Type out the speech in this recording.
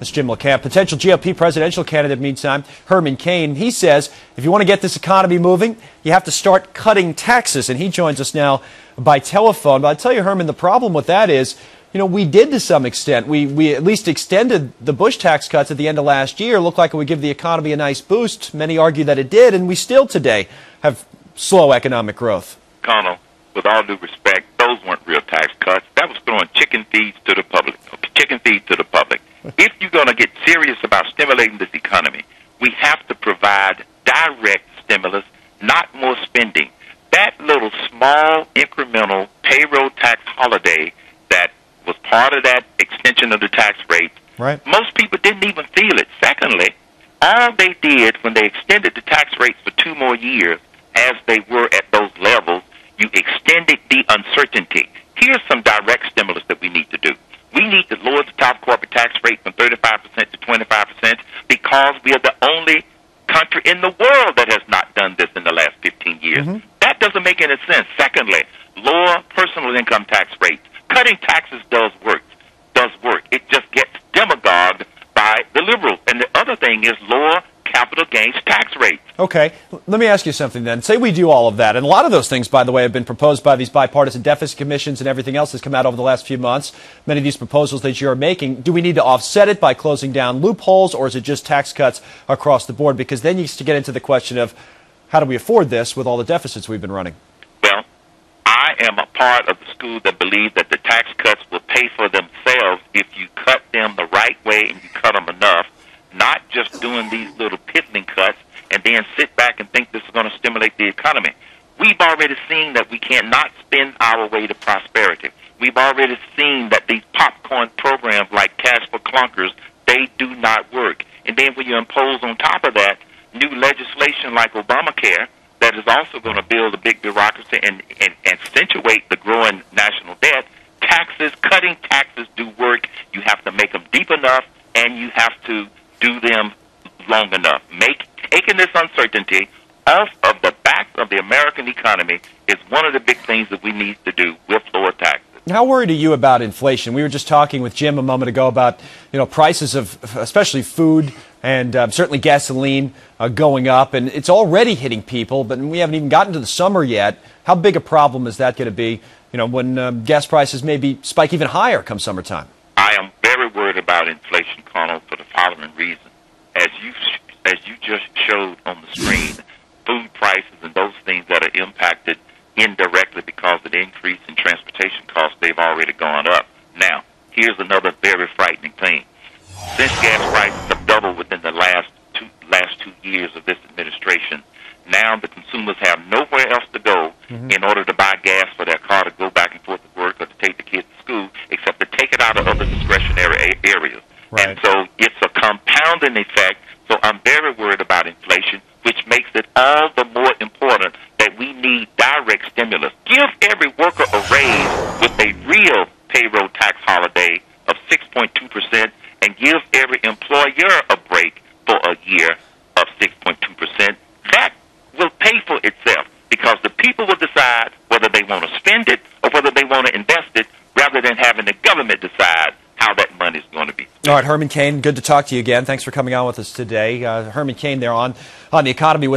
That's Jim LeCamp, potential GOP presidential candidate. Meantime, Herman Cain, he says if you want to get this economy moving, you have to start cutting taxes. And he joins us now by telephone. But I tell you, Herman, the problem with that is, we did to some extent. We at least extended the Bush tax cuts at the end of last year. Looked like it would give the economy a nice boost. Many argue that it did, and we still today have slow economic growth. Connell, with all due respect, those weren't real tax cuts. That was throwing chicken feeds to the public. If you're going to get serious about stimulating this economy, we have to provide direct stimulus, not more spending. That little small incremental payroll tax holiday that was part of that extension of the tax rate, right. Most people didn't even feel it. Secondly, all they did when they extended the tax rates for 2 more years, as they were at those levels, you extended the uncertainty. Here's some direct stimulus that we need to do. We need to lower the top corporate tax rate from 35% to 25% because we are the only country in the world that has not done this in the last 15 years. Mm-hmm. That doesn't make any sense. Secondly, lower personal income tax rates. Cutting taxes does work. It just gets demagogued by the liberals. And the other thing is lower capital gains tax rates. Okay, let me ask you something then. Say we do all of that, and a lot of those things, by the way, have been proposed by these bipartisan deficit commissions and everything else that's come out over the last few months. Many of these proposals that you're making, do we need to offset it by closing down loopholes, or is it just tax cuts across the board? Because then you get into the question of how do we afford this with all the deficits we've been running? Well, I am a part of the school that believes that the tax cuts will pay for themselves if you cut them the right way and you cut them enough, not just doing these little piddling cuts and then sit back and think this is going to stimulate the economy. We've already seen that we cannot spend our way to prosperity. We've already seen that these popcorn programs like Cash for Clunkers, they do not work. And then when you impose on top of that new legislation like Obamacare that is also going to build a big bureaucracy and accentuate the growing national debt, cutting taxes do work. You have to make them deep enough and you have to do them long enough. Taking this uncertainty off of the backs of the American economy is one of the big things that we need to do with lower taxes. How worried are you about inflation? We were just talking with Jim a moment ago about prices of especially food and certainly gasoline going up, and it's already hitting people, but we haven't even gotten to the summer yet. How big a problem is that going to be when gas prices maybe spike even higher come summertime? I am very worried about inflation, Connell, for the following reason. As you just showed on the screen, food prices and those things that are impacted indirectly because of the increase in transportation costs, they've already gone up. Now, here's another very frightening thing. Since gas prices have doubled within the last two years of this administration, now the consumers have nowhere else to go in order to buy gas for their car to go back and forth to work or to take the kids to school, except to take it out of other discretionary areas. Right. And so it's a compounding effect. So I'm very worried about inflation, which makes it all the more important that we need direct stimulus. Give every worker a raise with a real payroll tax holiday of 6.2% and give every employer a break for a year of 6.2%. That will pay for itself because the people will decide whether they want to spend it or whether they want to invest it rather than having the government decide how that money is going to be spent. All right, Herman Cain, good to talk to you again. Thanks for coming on with us today. Herman Cain there on the economy.